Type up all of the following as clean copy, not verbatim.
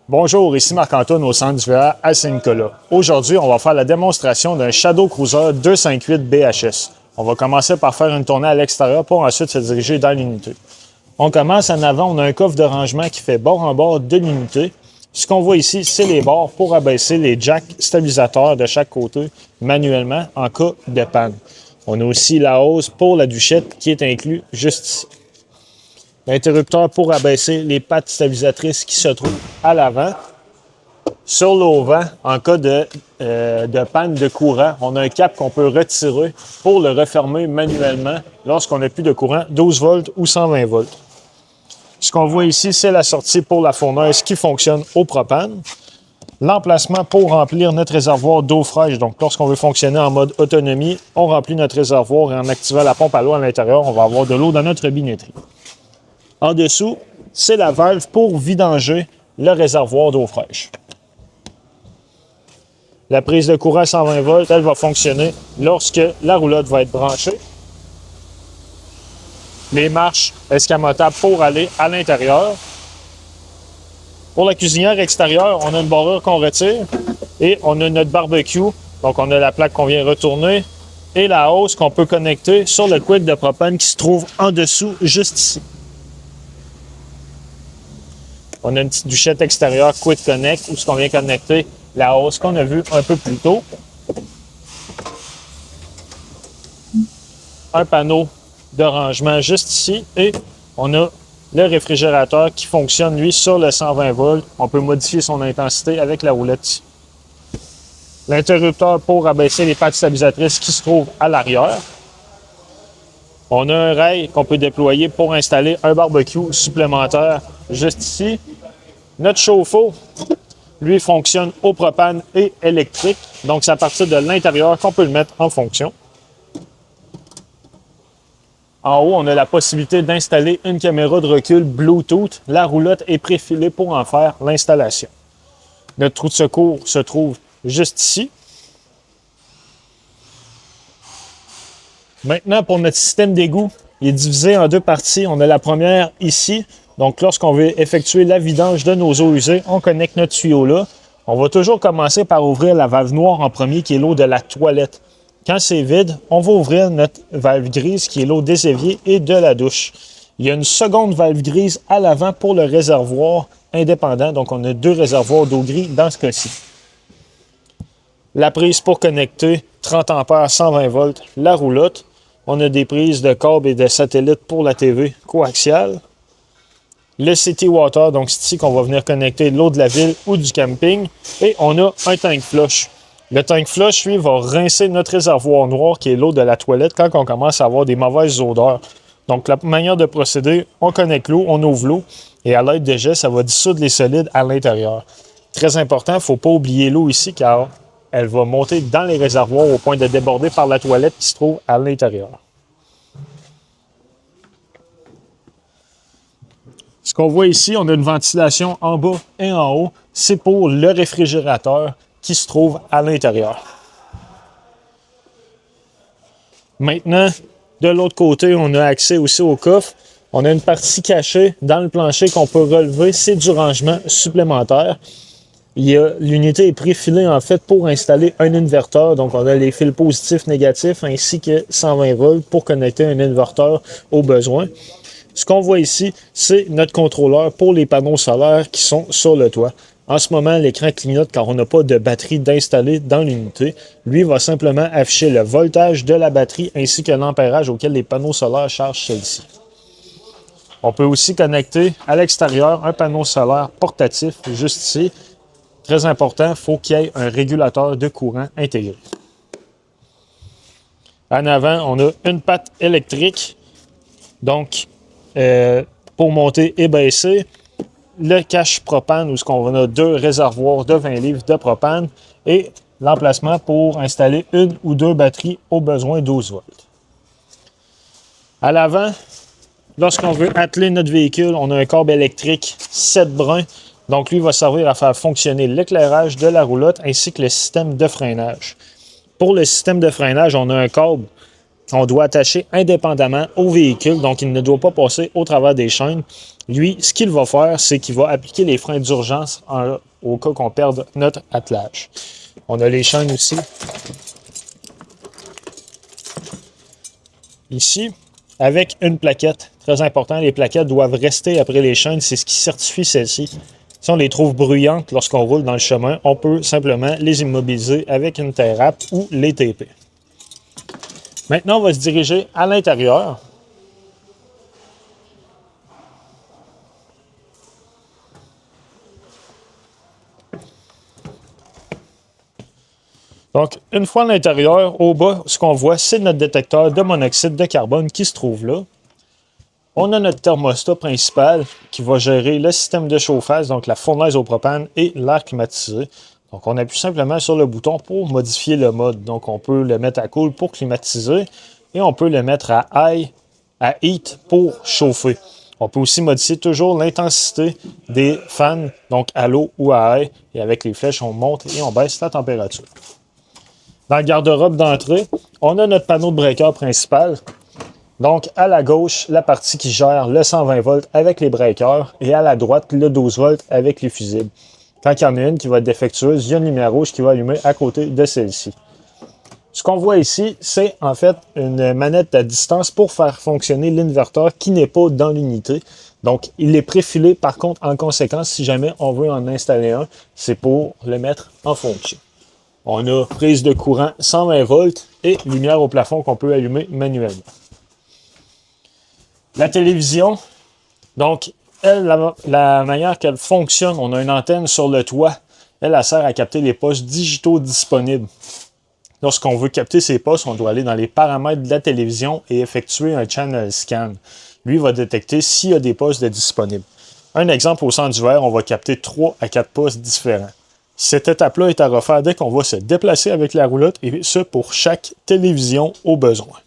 Bonjour, ici Marc-Antoine au centre d'hiver à Saint-Nicolas. Aujourd'hui, on va faire la démonstration d'un Shadow Cruiser 258 BHS. On va commencer par faire une tournée à l'extérieur pour ensuite se diriger dans l'unité. On commence en avant, on a un coffre de rangement qui fait bord en bord de l'unité. Ce qu'on voit ici, c'est les bords pour abaisser les jacks stabilisateurs de chaque côté manuellement en cas de panne. On a aussi la hausse pour la douchette qui est inclus juste ici. L'interrupteur pour abaisser les pattes stabilisatrices qui se trouvent à l'avant. Sur l'auvent, en cas de panne de courant, on a un cap qu'on peut retirer pour le refermer manuellement lorsqu'on n'a plus de courant 12 volts ou 120 volts. Ce qu'on voit ici, c'est la sortie pour la fournaise qui fonctionne au propane. L'emplacement pour remplir notre réservoir d'eau fraîche. Donc, lorsqu'on veut fonctionner en mode autonomie, on remplit notre réservoir et en activant la pompe à l'eau à l'intérieur, on va avoir de l'eau dans notre binetterie. En dessous, c'est la valve pour vidanger le réservoir d'eau fraîche. La prise de courant à 120 volts, elle va fonctionner lorsque la roulotte va être branchée. Les marches escamotables pour aller à l'intérieur. Pour la cuisinière extérieure, on a une barrure qu'on retire et on a notre barbecue. Donc, on a la plaque qu'on vient retourner et la hausse qu'on peut connecter sur le quick de propane qui se trouve en dessous, juste ici. On a une petite douchette extérieure Quick Connect où on vient connecter la hausse qu'on a vue un peu plus tôt. Un panneau de rangement juste ici et on a le réfrigérateur qui fonctionne, lui, sur le 120 volts. On peut modifier son intensité avec la roulette. L'interrupteur pour abaisser les pattes stabilisatrices qui se trouve à l'arrière. On a un rail qu'on peut déployer pour installer un barbecue supplémentaire juste ici. Notre chauffe-eau, lui, fonctionne au propane et électrique. Donc, c'est à partir de l'intérieur qu'on peut le mettre en fonction. En haut, on a la possibilité d'installer une caméra de recul Bluetooth. La roulotte est préfilée pour en faire l'installation. Notre trou de secours se trouve juste ici. Maintenant, pour notre système d'égout, il est divisé en deux parties. On a la première ici. Donc, lorsqu'on veut effectuer la vidange de nos eaux usées, on connecte notre tuyau là. On va toujours commencer par ouvrir la valve noire en premier, qui est l'eau de la toilette. Quand c'est vide, on va ouvrir notre valve grise, qui est l'eau des éviers et de la douche. Il y a une seconde valve grise à l'avant pour le réservoir indépendant. Donc, on a deux réservoirs d'eau gris dans ce cas-ci. La prise pour connecter 30 ampères 120 volts, la roulotte. On a des prises de câbles et de satellites pour la TV coaxiale. Le City Water, donc c'est ici qu'on va venir connecter l'eau de la ville ou du camping. Et on a un tank flush. Le tank flush, lui, va rincer notre réservoir noir, qui est l'eau de la toilette, quand on commence à avoir des mauvaises odeurs. Donc, la manière de procéder, on connecte l'eau, on ouvre l'eau, et à l'aide de jet, ça va dissoudre les solides à l'intérieur. Très important, il ne faut pas oublier l'eau ici, car elle va monter dans les réservoirs au point de déborder par la toilette qui se trouve à l'intérieur. Ce qu'on voit ici, on a une ventilation en bas et en haut. C'est pour le réfrigérateur qui se trouve à l'intérieur. Maintenant, de l'autre côté, on a accès aussi au coffre. On a une partie cachée dans le plancher qu'on peut relever. C'est du rangement supplémentaire. L'unité est préfilée en fait pour installer un inverteur. Donc, on a les fils positifs, négatifs ainsi que 120 volts pour connecter un inverteur au besoin. Ce qu'on voit ici, c'est notre contrôleur pour les panneaux solaires qui sont sur le toit. En ce moment, l'écran clignote car on n'a pas de batterie d'installer dans l'unité. Lui va simplement afficher le voltage de la batterie ainsi que l'ampérage auquel les panneaux solaires chargent celle-ci. On peut aussi connecter à l'extérieur un panneau solaire portatif juste ici. Très important, il faut qu'il y ait un régulateur de courant intégré. En avant, on a une patte électrique. Donc, pour monter et baisser, le cache propane où on a deux réservoirs de 20 livres de propane et l'emplacement pour installer une ou deux batteries au besoin 12 volts. À l'avant, lorsqu'on veut atteler notre véhicule, on a un câble électrique 7 brun. Donc, lui va servir à faire fonctionner l'éclairage de la roulotte ainsi que le système de freinage. Pour le système de freinage, on a un câble qu'on doit attacher indépendamment au véhicule, donc il ne doit pas passer au travers des chaînes. Lui, ce qu'il va faire, c'est qu'il va appliquer les freins d'urgence au cas qu'on perde notre attelage. On a les chaînes aussi. Ici, avec une plaquette. Très important, les plaquettes doivent rester après les chaînes. C'est ce qui certifie celles-ci. Si on les trouve bruyantes lorsqu'on roule dans le chemin, on peut simplement les immobiliser avec une tie wrap ou les taper. Maintenant, on va se diriger à l'intérieur. Donc, une fois à l'intérieur, au bas, ce qu'on voit, c'est notre détecteur de monoxyde de carbone qui se trouve là. On a notre thermostat principal qui va gérer le système de chauffage, donc la fournaise au propane et l'air climatisé. Donc, on appuie simplement sur le bouton pour modifier le mode. Donc, on peut le mettre à cool pour climatiser et on peut le mettre à high, à heat pour chauffer. On peut aussi modifier toujours l'intensité des fans, donc à low ou à high. Et avec les flèches, on monte et on baisse la température. Dans le garde-robe d'entrée, on a notre panneau de breaker principal. Donc, à la gauche, la partie qui gère le 120 volts avec les breakers et à la droite, le 12 volts avec les fusibles. Quand il y en a une qui va être défectueuse, il y a une lumière rouge qui va allumer à côté de celle-ci. Ce qu'on voit ici, c'est en fait une manette à distance pour faire fonctionner l'inverteur qui n'est pas dans l'unité. Donc, il est préfilé. Par contre, en conséquence, si jamais on veut en installer un, c'est pour le mettre en fonction. On a prise de courant 120 volts et lumière au plafond qu'on peut allumer manuellement. La télévision, donc, elle, la manière qu'elle fonctionne, on a une antenne sur le toit. Elle sert à capter les postes digitaux disponibles. Lorsqu'on veut capter ces postes, on doit aller dans les paramètres de la télévision et effectuer un channel scan. Lui va détecter s'il y a des postes de disponibles. Un exemple, au centre du verre, on va capter 3 à 4 postes différents. Cette étape-là est à refaire dès qu'on va se déplacer avec la roulotte et ce pour chaque télévision au besoin.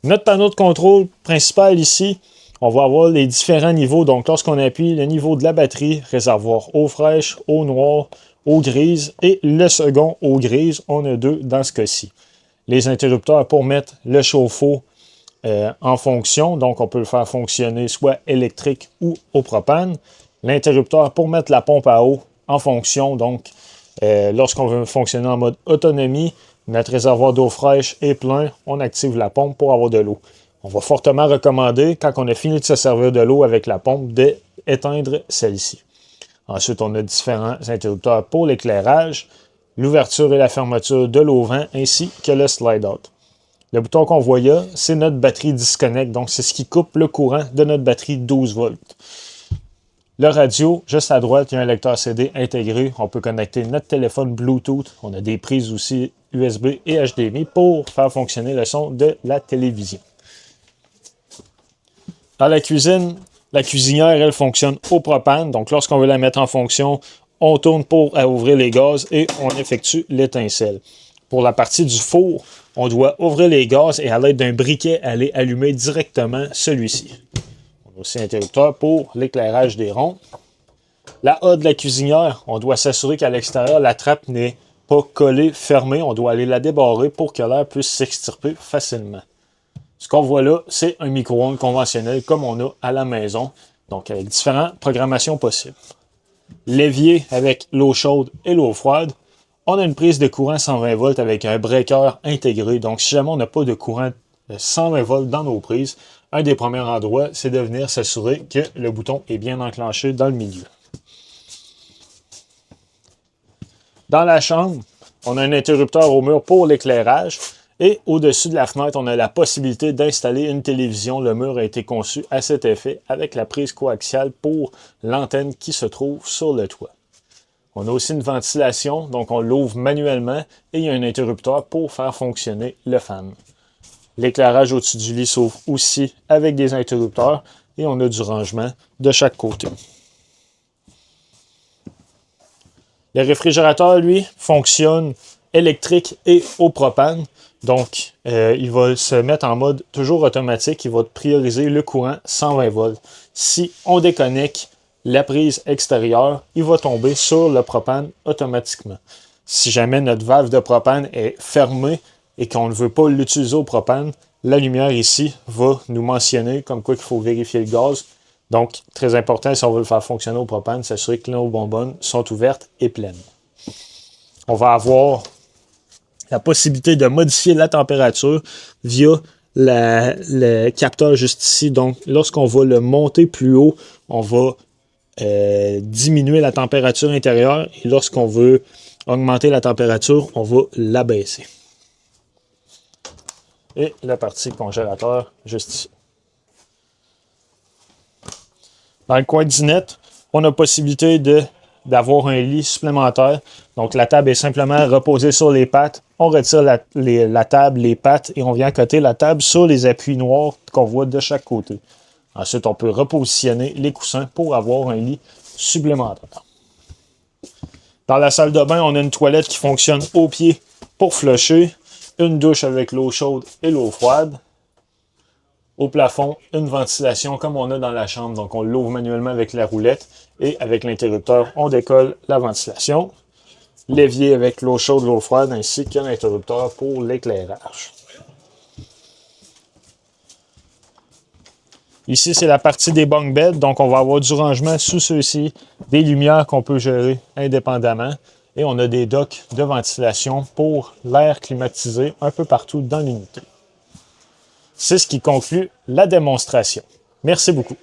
Notre panneau de contrôle principal ici, on va avoir les différents niveaux. Donc, lorsqu'on appuie le niveau de la batterie, réservoir eau fraîche, eau noire, eau grise et le second eau grise, on a 2 dans ce cas-ci. Les interrupteurs pour mettre le chauffe-eau en fonction, donc on peut le faire fonctionner soit électrique ou au propane. L'interrupteur pour mettre la pompe à eau en fonction, donc lorsqu'on veut fonctionner en mode autonomie, notre réservoir d'eau fraîche est plein, on active la pompe pour avoir de l'eau. On va fortement recommander, quand on a fini de se servir de l'eau avec la pompe, d'éteindre celle-ci. Ensuite, on a différents interrupteurs pour l'éclairage, l'ouverture et la fermeture de l'auvent, ainsi que le slide-out. Le bouton qu'on voit là, c'est notre batterie disconnect, donc c'est ce qui coupe le courant de notre batterie 12 volts. Le radio, juste à droite, il y a un lecteur CD intégré. On peut connecter notre téléphone Bluetooth. On a des prises aussi USB et HDMI pour faire fonctionner le son de la télévision. Dans la cuisine, la cuisinière, elle fonctionne au propane. Donc, lorsqu'on veut la mettre en fonction, on tourne pour ouvrir les gaz et on effectue l'étincelle. Pour la partie du four, on doit ouvrir les gaz et à l'aide d'un briquet, aller allumer directement celui-ci. Aussi interrupteur pour l'éclairage des ronds. La haie de la cuisinière, on doit s'assurer qu'à l'extérieur, la trappe n'est pas collée, fermée. On doit aller la débarrer pour que l'air puisse s'extirper facilement. Ce qu'on voit là, c'est un micro-ondes conventionnel comme on a à la maison, donc avec différentes programmations possibles. L'évier avec l'eau chaude et l'eau froide. On a une prise de courant 120 volts avec un breaker intégré. Donc, si jamais on n'a pas de courant 120 volts dans nos prises, un des premiers endroits, c'est de venir s'assurer que le bouton est bien enclenché dans le milieu. Dans la chambre, on a un interrupteur au mur pour l'éclairage et au-dessus de la fenêtre, on a la possibilité d'installer une télévision. Le mur a été conçu à cet effet avec la prise coaxiale pour l'antenne qui se trouve sur le toit. On a aussi une ventilation, donc on l'ouvre manuellement et il y a un interrupteur pour faire fonctionner le fan. L'éclairage au-dessus du lit s'ouvre aussi avec des interrupteurs et on a du rangement de chaque côté. Le réfrigérateur, lui, fonctionne électrique et au propane. Donc, il va se mettre en mode toujours automatique. Il va prioriser le courant 120 volts. Si on déconnecte la prise extérieure, il va tomber sur le propane automatiquement. Si jamais notre valve de propane est fermée et qu'on ne veut pas l'utiliser au propane, la lumière ici va nous mentionner comme quoi qu'il faut vérifier le gaz Donc, très important, si on veut le faire fonctionner au propane, s'assurer que nos bonbonnes sont ouvertes et pleines. On va avoir la possibilité de modifier la température via le capteur juste ici. Donc, lorsqu'on va le monter plus haut, on va diminuer la température intérieure et lorsqu'on veut augmenter la température, on va l'abaisser. Et la partie congélateur juste ici. Dans le coin dinette, on a possibilité d'avoir un lit supplémentaire. Donc, la table est simplement reposée sur les pattes. On retire la table, les pattes, et on vient coter la table sur les appuis noirs qu'on voit de chaque côté. Ensuite, on peut repositionner les coussins pour avoir un lit supplémentaire. Dans la salle de bain, on a une toilette qui fonctionne au pied pour flusher, une douche avec l'eau chaude et l'eau froide. Au plafond, une ventilation comme on a dans la chambre. Donc, on l'ouvre manuellement avec la roulette et avec l'interrupteur, on décolle la ventilation. L'évier avec l'eau chaude, l'eau froide, ainsi qu'un interrupteur pour l'éclairage. Ici, c'est la partie des bunk beds. Donc, on va avoir du rangement sous ceux-ci, des lumières qu'on peut gérer indépendamment. Et on a des docks de ventilation pour l'air climatisé un peu partout dans l'unité. C'est ce qui conclut la démonstration. Merci beaucoup.